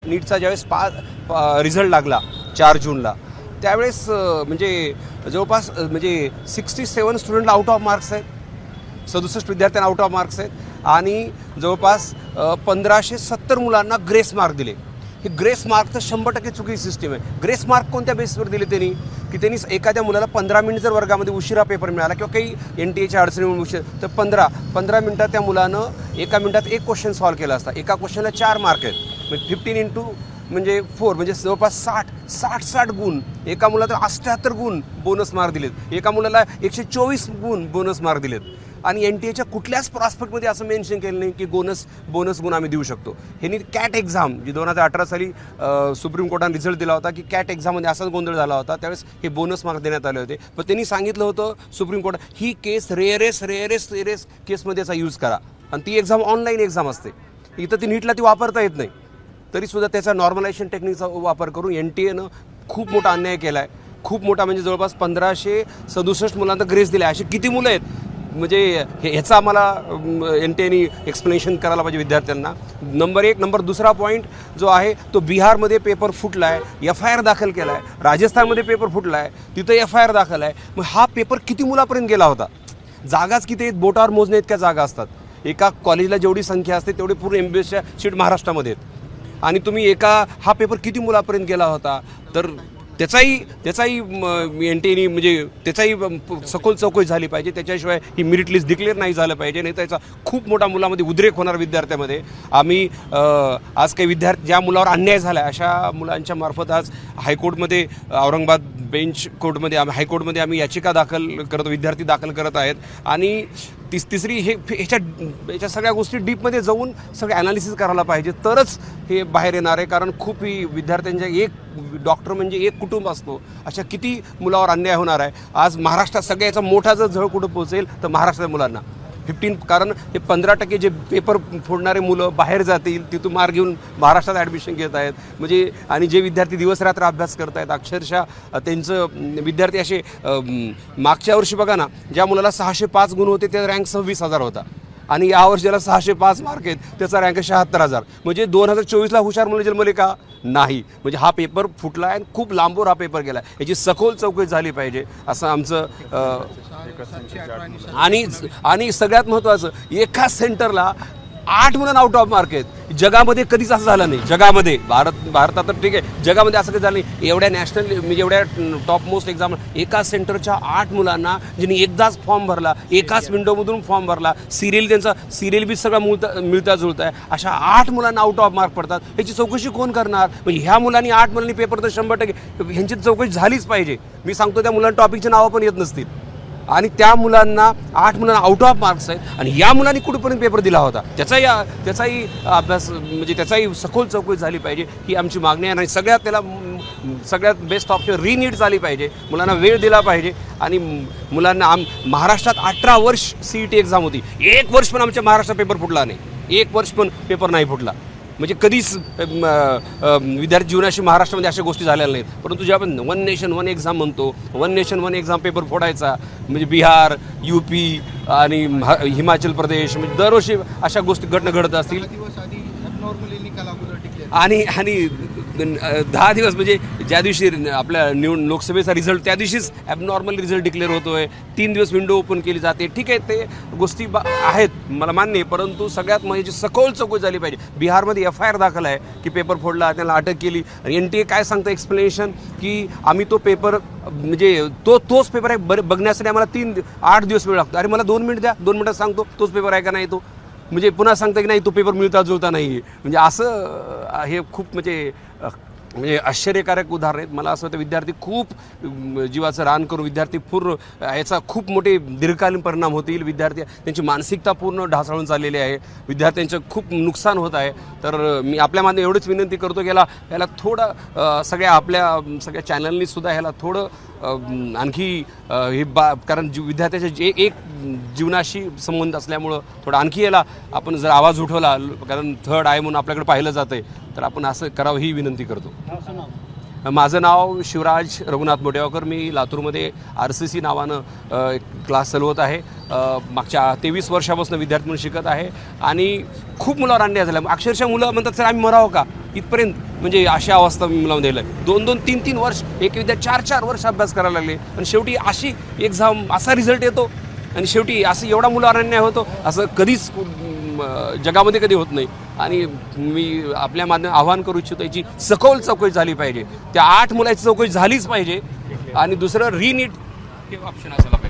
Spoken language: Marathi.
नीटचा ज्यावेळेस रिझल्ट लागला 4 जूनला, त्यावेळेस म्हणजे जवळपास म्हणजे 67 स्टुडंटला आउट ऑफ मार्क्स आहेत, 67 विद्यार्थ्यांना आउट ऑफ मार्क्स आहेत आणि जवळपास 1570 मुलांना ग्रेस मार्क दिले. हे ग्रेस मार्क तर 100% चुकीची सिस्टीम आहे. ग्रेस मार्क कोणत्या बेसवर दिले त्यांनी, की त्यांनी एखाद्या मुलाला 15 मिनिट जर वर्गामध्ये उशिरा पेपर मिळाला किंवा काही NTA अडचणीमुळे उशीर, तर 15 मिनिटात त्या मुलानं एका मिनिटात एक क्वेश्चन सॉल्व्ह केला असता. एका क्वेश्चनला 4 मार्क आहेत, म्हणजे 15 × म्हणजे 4 म्हणजे जवळपास 60 गुण. एका मुलाला 78 गुण बोनस मार्क दिलेत, एका मुलाला 124 गुण बोनस मार्क दिलेत. आणि NTA कुठल्याच प्रॉस्पेक्टमध्ये असं मेन्शन केलं नाही की बोनस गुण आम्ही देऊ शकतो. ह्यांनी कॅट एक्झाम जी 2018 साली सुप्रीम कोर्टाने रिझल्ट दिला होता की कॅट एक्झाममध्ये असाच गोंधळ झाला होता, त्यावेळेस हे बोनस मार्क देण्यात आले होते. पण त्यांनी सांगितलं होतं सुप्रीम कोर्ट ही केस रेअरेस्ट केसमध्ये याचा यूज करा, आणि ती एक्झाम ऑनलाईन एक्झाम असते. इथं ती नीटला ती वापरता येत नाही, तरीसुद्धा त्याचा नॉर्मलायझेशन टेक्निकचा वापर करून NTAनं खूप मोठा अन्याय केला आहे. खूप मोठा म्हणजे जवळपास 1567 मुलांना ग्रेस दिला. अशी किती मुलं आहेत म्हणजे ह्याचा आम्हाला NTAने एक्सप्लेनेशन करायला पाहिजे विद्यार्थ्यांना. नंबर 1. नंबर 2 पॉईंट जो आहे तो बिहारमध्ये पेपर फुटला आहे, FIR दाखल केला आहे. राजस्थानमध्ये पेपर फुटला आहे, तिथं FIR दाखल आहे. मग हा पेपर किती मुलापर्यंत गेला होता? जागाच किती आहेत? बोटावर मोजणे इतक्या जागा असतात. एका कॉलेजला जेवढी संख्या असते तेवढी पूर्ण MBBSच्या सीट महाराष्ट्रामध्ये आहेत, आणि तुम्ही हा पेपर किती मुलापर्यंत गेला होता? तर त्याचाही NTAने म्हणजे त्याचाही सखोल चौकशी झाली पाहिजे. त्याच्याशिवाय ही मेरिट लिस्ट डिक्लेअर नाही झालं पाहिजे, नाही त्याचा खूप मोठा मुलामध्ये उद्रेक होणार विद्यार्थ्यामध्ये. आम्ही आज काही ज्या मुलावर अन्याय झाला अशा मुलांच्या मार्फत आज हायकोर्टमध्ये, औरंगाबाद बेंच कोर्टमध्ये, हायकोर्टमध्ये आम्ही याचिका दाखल करतो, विद्यार्थी दाखल करत आहेत. आणि तिसरी ह्याच्या सगळ्या गोष्टी डीपमध्ये जाऊन सगळं ॲनालिसिस करायला पाहिजे, तरच हे बाहेर येणार आहे. कारण खूप ही विद्यार्थ्यांच्या एक डॉक्टर म्हणजे एक कुटुंब असतो, अशा किती मुलावर अन्याय होणार आहे. आज महाराष्ट्रात सगळ्याचा मोठा जर झळ कुठं पोहोचेल तर महाराष्ट्राच्या मुलांना 15, कारण हे 15% जे पेपर फोडणारे मुलं बाहेर जातील, तिथून मार्क घेऊन महाराष्ट्रात ॲडमिशन घेत आहेत. म्हणजे आणि जे विद्यार्थी दिवसरात्र अभ्यास करत आहेत, अक्षरशः त्यांचं विद्यार्थी असे मागच्या वर्षी बघा ना, ज्या मुलाला 605 गुण होते त्याचा रँक 26,000 होता, आणि यावर्षीला 605 मार्क आहेत त्याचा रँक 76,000. म्हणजे 2024ला हुशार मुलं जन्मले का? नाही. म्हणजे हा पेपर फुटला आहे आणि खूप लांबवर हा पेपर गेला. याची सखोल चौकशी झाली पाहिजे असं आमचं. आणि सगळ्यात महत्त्वाचं, एकाच सेंटरला 8 मुलांना आउट ऑफ मार्क आहेत. जगामध्ये कधीच असं झालं नाही. जगामध्ये भारतात तर ठीक आहे, जगामध्ये असं काही झालं नाही. एवढ्या नॅशनल म्हणजे एवढ्या टॉप मोस्ट एक्झाम एकाच सेंटरच्या 8 मुलांना, ज्यांनी एकदाच फॉर्म भरला, एकाच विंडोमधून फॉर्म भरला, त्यांचा सिरियल बी सगळा मिळता जुळता आहे, अशा 8 मुलांना आउट ऑफ मार्क पडतात. याची चौकशी कोण करणार? म्हणजे ह्या मुलांनी 8 मुलांनी पेपर तर 100% ह्यांची चौकशी झालीच पाहिजे. मी सांगतो त्या मुलांना टॉपिकची नावं पण येत नसतील, आणि त्या मुलांना 8 मुलांना आउट ऑफ मार्क्स आहेत, आणि या मुलांनी कुठेपर्यंत पेपर दिला होता त्याचाही अभ्यास म्हणजे त्याचाही सखोल चौकशी झाली पाहिजे, ही आमची मागणी आहे. आणि सगळ्यात बेस्ट ऑप्शन रीनीट झाली पाहिजे. मुलांना वेळ दिला पाहिजे. आणि मुलांना महाराष्ट्रात 18 वर्ष CET एक्झाम होती, 1 वर्ष पण आमच्या महाराष्ट्रात पेपर फुटला नाही, 1 वर्ष पण पेपर नाही फुटला. म्हणजे कधीच विद्यार्थी जीवनाशी महाराष्ट्रामध्ये अशा गोष्टी झालेल्या नाहीत. परंतु जेव्हा आपण 1 नेशन 1 एक्झाम म्हणतो, 1 नेशन 1 एक्झाम पेपर फोडायचा, म्हणजे बिहार, UP आणि हिमाचल प्रदेश, म्हणजे दरवर्षी अशा गोष्टी घडत असतील. आणि 10 दिवस म्हणजे ज्या दिवशी आपल्या लोकसभेचा रिझल्ट त्या दिवशीच ॲबनॉर्मल रिझल्ट डिक्लेअर होतो आहे, 3 दिवस विंडो ओपन केली जाते. ठीक आहे, ते गोष्टी आहेत, मला मान्य आहे. परंतु सगळ्यात म्हणजे सखोल चौकशी झाली पाहिजे. बिहारमध्ये FIR दाखल आहे की पेपर फोडला, त्याला अटक केली, आणि NTA काय सांगतं एक्सप्लेनेशन की आम्ही तो पेपर म्हणजे तोच पेपर आहे बघण्यासाठी आम्हाला 8 दिवस वेळ लागतो. अरे मला 2 मिनिट द्या, 2 मिनिटात सांगतो तोच पेपर आहे का नाही तो. म्हणजे पुन्हा सांगतं की नाही तो पेपर मिळता जुळता नाही आहे. म्हणजे असं हे खूप म्हणजे आश्चर्यकारक उदाहरण आहेत. मला असं वाटतं विद्यार्थी खूप जीवाचं रान करून विद्यार्थी पूर्ण याचा खूप मोठे दीर्घकालीन परिणाम होतील. विद्यार्थी त्यांची मानसिकता पूर्ण ढासळून चाललेली आहे, विद्यार्थ्यांचं खूप नुकसान होत आहे. तर मी आपल्या माध्यमातून एवढीच विनंती करतो की ह्याला थोडं सगळ्या चॅनलनी सुद्धा ह्याला थोडं आणखी कारण विद्यार्थ्याच्या एक जीवनाशी संबंध असल्यामुळं थोडं आणखी याला आपण जर आवाज उठवला, कारण थर्ड आय म्हणून आपल्याकडे पाहिलं जातं आहे, तर आपण असं करावं ही विनंती करतो. माझं नाव शिवराज रघुनाथ मोटेगावकर. मी लातूरमध्ये RCC नावानं एक क्लास चालवत आहे. मागच्या 23 वर्षापासून विद्यार्थी म्हणून शिकत आहे आणि खूप मुलावर अन्याय झाला. अक्षरशः मुलं म्हणतात सर आम्ही मरावं का इथपर्यंत, म्हणजे अशा अवस्था मुलांना द्यायला 2-2, 3-3 वर्ष एक विद्यार्थी 4-4 वर्ष अभ्यास करायला लागले आणि शेवटी अशी एक्झाम असा रिझल्ट येतो आणि शेवटी असं एवढा मुलावर अन्याय होतो असं कधीच जगामध्ये कधी होत नाही. आणि मी आपल्या माध्यमात आवाहन करू इच्छितो याची सखोल चौकशी झाली पाहिजे. त्या 8 मुलाची चौकशी झालीच पाहिजे आणि दुसरं रिनीट हे ऑप्शन असायला पाहिजे.